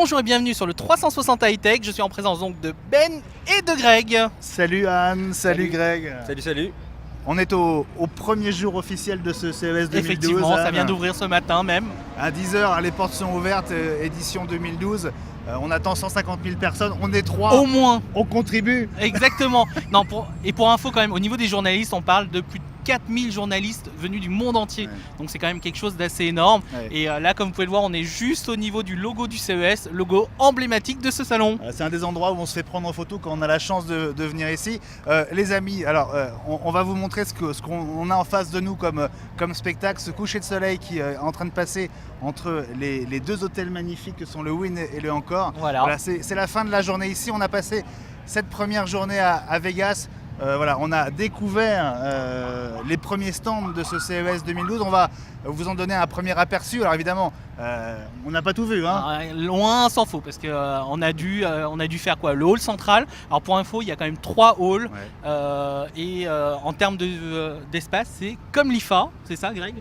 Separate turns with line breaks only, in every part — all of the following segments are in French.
Bonjour et bienvenue sur le 360 High Tech. Je suis en présence donc de Ben et de Greg.
Salut Anne, salut Greg.
Salut.
On est au premier jour officiel de ce CES 2012.
Effectivement, ça
Anne.
vient d'ouvrir ce matin même.
À 10h, les portes sont ouvertes, édition 2012. On attend 150 000 personnes, on est 3.
Au moins.
On contribue.
Exactement. Non, pour info quand même, au niveau des journalistes, on parle de plus de 4000 journalistes venus du monde entier.
Ouais.
Donc c'est quand même quelque chose d'assez énorme.
Ouais.
Et là, comme vous pouvez le voir, on est juste au niveau du logo du CES, logo emblématique de ce salon.
C'est un des endroits où on se fait prendre en photo quand on a la chance de venir ici. Les amis, alors on va vous montrer ce qu'on a en face de nous comme spectacle, ce coucher de soleil qui est en train de passer entre les deux hôtels magnifiques que sont le Wynn et le Encore.
Voilà.
C'est la fin de la journée ici. On a passé cette première journée à Vegas. On a découvert les premiers stands de ce CES 2012. On va vous en donner un premier aperçu. Alors évidemment, on n'a pas tout vu.
Loin s'en faut parce qu'on a dû faire quoi, le hall central. Alors pour info, il y a quand même 3 halls.
Ouais.
En termes d'espace, c'est comme l'IFA, c'est ça Greg?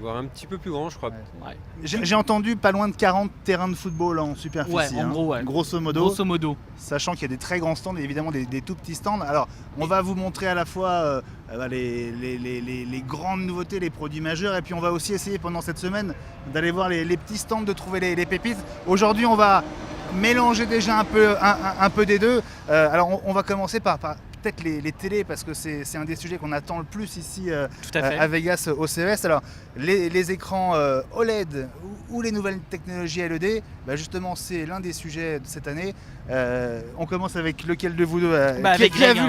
Voire un petit peu plus grand, je crois.
Ouais.
J'ai entendu pas loin de 40 terrains de football en superficie.
Ouais, en gros, ouais.
Grosso modo.
Grosso modo.
Sachant qu'il y a des très grands stands et évidemment des tout petits stands. Alors, on va vous montrer à la fois les grandes nouveautés, les produits majeurs, et puis on va aussi essayer pendant cette semaine d'aller voir les petits stands, de trouver les pépites. Aujourd'hui, on va mélanger déjà un peu des deux. Alors, on va commencer par peut-être les télés, parce que c'est un des sujets qu'on attend le plus ici
Tout à fait.
à Vegas au CES. Alors, les écrans OLED ou les nouvelles technologies LED, justement, c'est l'un des sujets de cette année. On commence avec lequel de vous deux
avec
qui a
Greg,
vu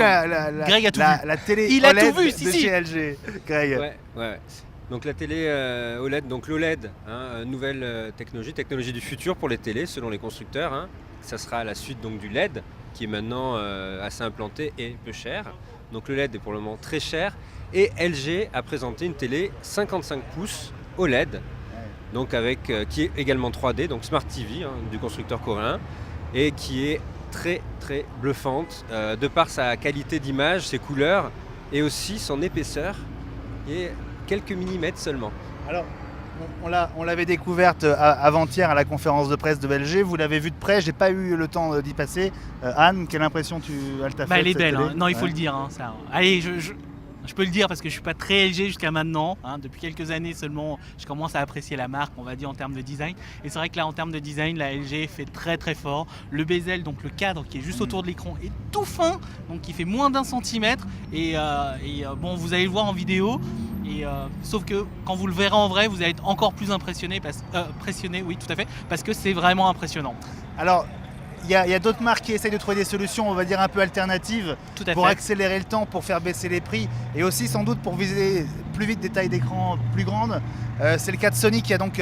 Greg a tout vu.
la télé
Il a
OLED
tout vu,
de
si.
chez LG, Greg.
Ouais. Donc la télé OLED, donc l'OLED, nouvelle technologie du futur pour les télés selon les constructeurs. Ça sera la suite donc du LED qui est maintenant assez implanté et peu cher. Donc le LED est pour le moment très cher. Et LG a présenté une télé 55 pouces OLED, donc qui est également 3D, donc Smart TV du constructeur coréen, et qui est très très bluffante de par sa qualité d'image, ses couleurs et aussi son épaisseur, qui est quelques millimètres seulement.
Alors, on l'avait découverte avant-hier à la conférence de presse de LG. Vous l'avez vue de près, j'ai pas eu le temps d'y passer. Anne, quelle impression elle t'a fait?
Elle est belle,
télé
non, il faut le dire. Ça. Allez, je peux le dire parce que je suis pas très LG jusqu'à maintenant. Depuis quelques années seulement, je commence à apprécier la marque, on va dire en termes de design. Et c'est vrai que là, en termes de design, la LG fait très très fort. Le bezel, donc le cadre qui est juste autour de l'écran, est tout fin, donc qui fait moins d'1 centimètre. Bon, vous allez le voir en vidéo. Sauf que quand vous le verrez en vrai, vous allez être encore plus impressionné, oui, tout à fait, parce que c'est vraiment impressionnant.
Alors, il y a d'autres marques qui essayent de trouver des solutions, on va dire un peu alternatives, pour accélérer le temps, pour faire baisser les prix, et aussi sans doute pour viser plus vite des tailles d'écran plus grandes. C'est le cas de Sony qui a donc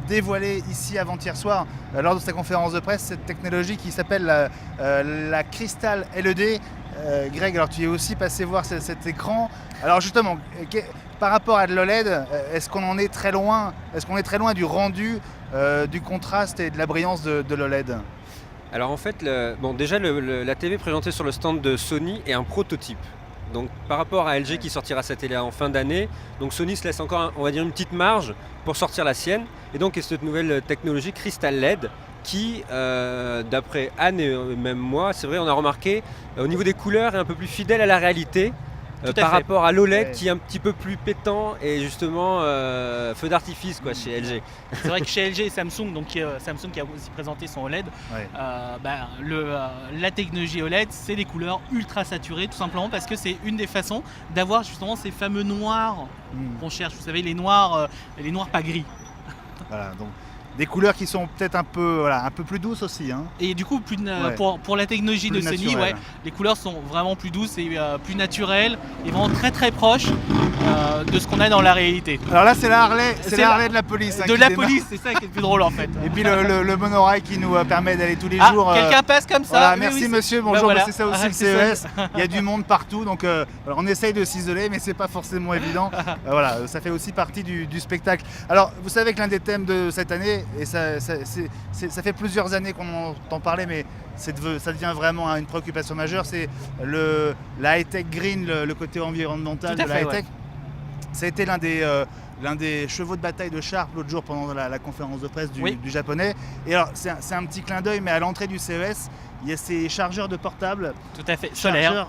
dévoilé ici avant-hier soir, lors de sa conférence de presse, cette technologie qui s'appelle la Crystal LED. Greg, alors tu es aussi passé voir cet écran. Alors justement, par rapport à de l'OLED, est-ce qu'on en est très loin? Est-ce qu'on est très loin du rendu, du contraste et de la brillance de l'OLED?
Alors en fait, déjà la TV présentée sur le stand de Sony est un prototype. Donc par rapport à LG qui sortira sa télé en fin d'année, donc Sony se laisse encore, on va dire, une petite marge pour sortir la sienne. Et donc il y a cette nouvelle technologie Crystal LED qui, d'après Anne et même moi, c'est vrai, on a remarqué, au niveau des couleurs, est un peu plus fidèle à la réalité. Par rapport à l'OLED qui est un petit peu plus pétant et justement feu d'artifice chez LG.
C'est vrai que chez LG et Samsung, donc Samsung qui a aussi présenté son OLED, la technologie OLED, c'est des couleurs ultra saturées, tout simplement parce que c'est une des façons d'avoir justement ces fameux noirs qu'on cherche. Vous savez, les noirs pas gris.
Voilà, donc des couleurs qui sont peut-être un peu plus douces aussi.
Et du coup, pour la technologie de Sony, les couleurs sont vraiment plus douces et plus naturelles et vraiment très très proches de ce qu'on a dans la réalité.
Alors là, c'est la Harley de la police.
De la police, c'est ça qui est le plus drôle en fait.
Et puis le monorail qui nous permet d'aller tous les jours.
Quelqu'un passe comme ça.
Voilà, merci monsieur, bonjour, c'est ça aussi le CES.
Ça.
Il y a du monde partout, donc on essaye de s'isoler, mais c'est pas forcément évident. Ça fait aussi partie du spectacle. Alors, vous savez que l'un des thèmes de cette année, et ça fait plusieurs années qu'on entend parler, mais ça devient vraiment une préoccupation majeure, c'est la high-tech green, le côté environnemental de la high-tech. Ça a été l'un des chevaux de bataille de Sharp l'autre jour pendant la conférence de presse du japonais. Et alors, c'est un petit clin d'œil, mais à l'entrée du CES, il y a ces chargeurs de portables.
Tout à fait,
solaires,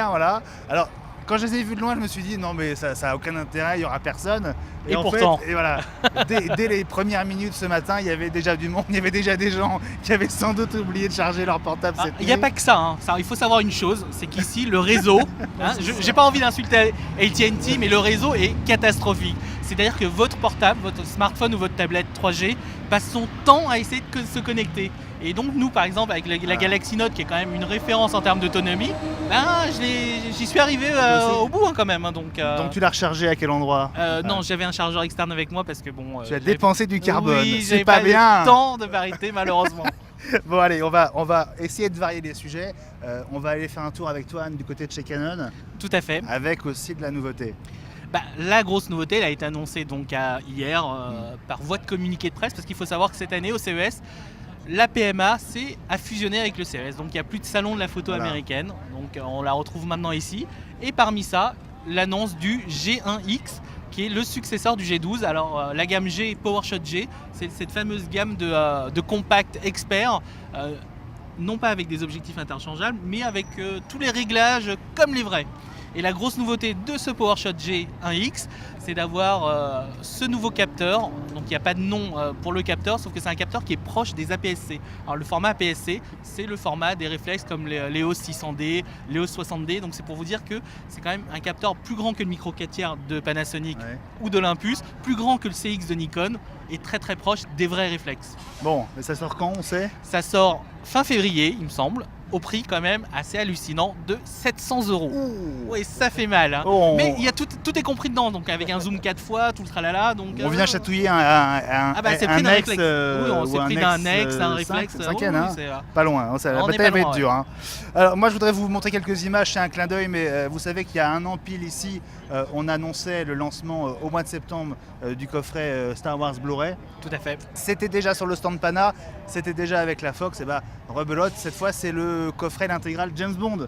voilà. Alors, quand je les ai vus de loin, je me suis dit non mais ça a aucun intérêt, il n'y aura personne.
Et pourtant.
Voilà, dès les premières minutes ce matin, il y avait déjà du monde, il y avait déjà des gens qui avaient sans doute oublié de charger leur portable cette nuit.
Il n'y a pas que ça, hein. Il faut savoir une chose, c'est qu'ici le réseau, j'ai pas envie d'insulter AT&T, mais le réseau est catastrophique. C'est-à-dire que votre portable, votre smartphone ou votre tablette 3G passe son temps à essayer de se connecter. Et donc nous par exemple avec la Galaxy Note qui est quand même une référence en termes d'autonomie, j'y suis arrivé au bout quand même. Donc
tu l'as rechargé à quel endroit?
Non, j'avais un chargeur externe avec moi parce que
tu as dépensé du carbone,
oui,
c'est pas bien.
Tant de vérité malheureusement.
Bon allez, on va essayer de varier les sujets. On va aller faire un tour avec toi Anne du côté de chez Canon.
Tout à fait.
Avec aussi de la nouveauté.
La grosse nouveauté, elle a été annoncée donc hier par voie de communiqué de presse parce qu'il faut savoir que cette année au CES, la PMA a fusionné avec le CES. Donc il n'y a plus de salon de la photo américaine. Donc on la retrouve maintenant ici. Et parmi ça, l'annonce du G1X qui est le successeur du G12. Alors la gamme G, PowerShot G, c'est cette fameuse gamme de compact expert. Non pas avec des objectifs interchangeables, mais avec tous les réglages comme les vrais. Et la grosse nouveauté de ce PowerShot G1X, c'est d'avoir ce nouveau capteur. Donc il n'y a pas de nom pour le capteur, sauf que c'est un capteur qui est proche des APS-C. Alors le format APS-C, c'est le format des réflexes comme l'EOS 600D, l'EOS 60D. Donc c'est pour vous dire que c'est quand même un capteur plus grand que le micro 4 tiers de Panasonic ou d'Olympus, plus grand que le CX de Nikon et très très proche des vrais réflexes.
Bon, mais ça sort quand, on sait?
Ça sort fin février, il me semble. Au prix quand même assez hallucinant de 700 €. Oui, ça fait mal. Hein. Mais il y a tout est compris dedans, donc avec un zoom 4 fois, tout le tralala. Donc,
on vient chatouiller
c'est pris d'un réflexe.
Oui,
on s'est pris d'un ex, un réflexe.
Pas loin, la bataille va être dure. Hein. Alors moi je voudrais vous montrer quelques images, c'est un clin d'œil, mais vous savez qu'il y a un an pile ici, on annonçait le lancement au mois de septembre du coffret Star Wars Blu-ray.
Tout à fait.
C'était déjà sur le stand Pana, c'était déjà avec la Fox, et rebelote, cette fois c'est le coffret, l'intégrale James Bond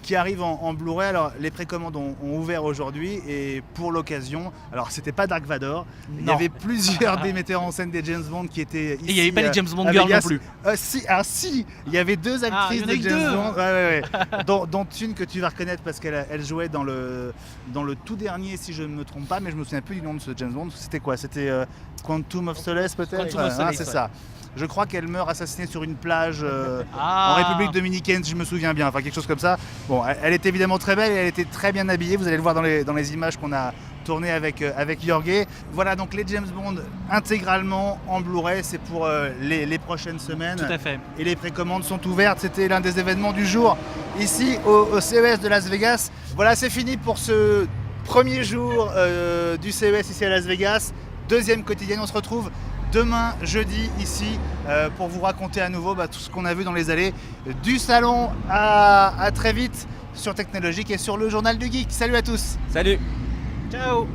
qui arrive en Blu-ray. Alors les précommandes ont ouvert aujourd'hui et pour l'occasion, alors c'était pas Dark Vador, il y avait plusieurs des metteurs en scène des James Bond qui étaient ici.
Et il n'y avait pas les James Bond Girls non plus.
Si, il y avait deux actrices de James Bond, dont une que tu vas reconnaître parce qu'elle jouait dans le tout dernier si je ne me trompe pas, mais je me souviens plus du nom de ce James Bond. C'était quoi? C'était Quantum of Solace peut-être?
Quantum of Solace,
c'est ça. Je crois qu'elle meurt assassinée sur une plage en République dominicaine, si je me souviens bien, enfin quelque chose comme ça. Bon, elle était évidemment très belle et elle était très bien habillée, vous allez le voir dans les images qu'on a tournées avec Jorge. Voilà donc les James Bond intégralement en Blu-ray, c'est pour les prochaines semaines.
Tout à fait.
Et les précommandes sont ouvertes, c'était l'un des événements du jour ici au CES de Las Vegas. Voilà, c'est fini pour ce premier jour du CES ici à Las Vegas. Deuxième quotidienne, on se retrouve demain, jeudi, ici, pour vous raconter à nouveau tout ce qu'on a vu dans les allées du salon. À très vite sur Technologique et sur le Journal du Geek. Salut à tous.
Salut.
Ciao.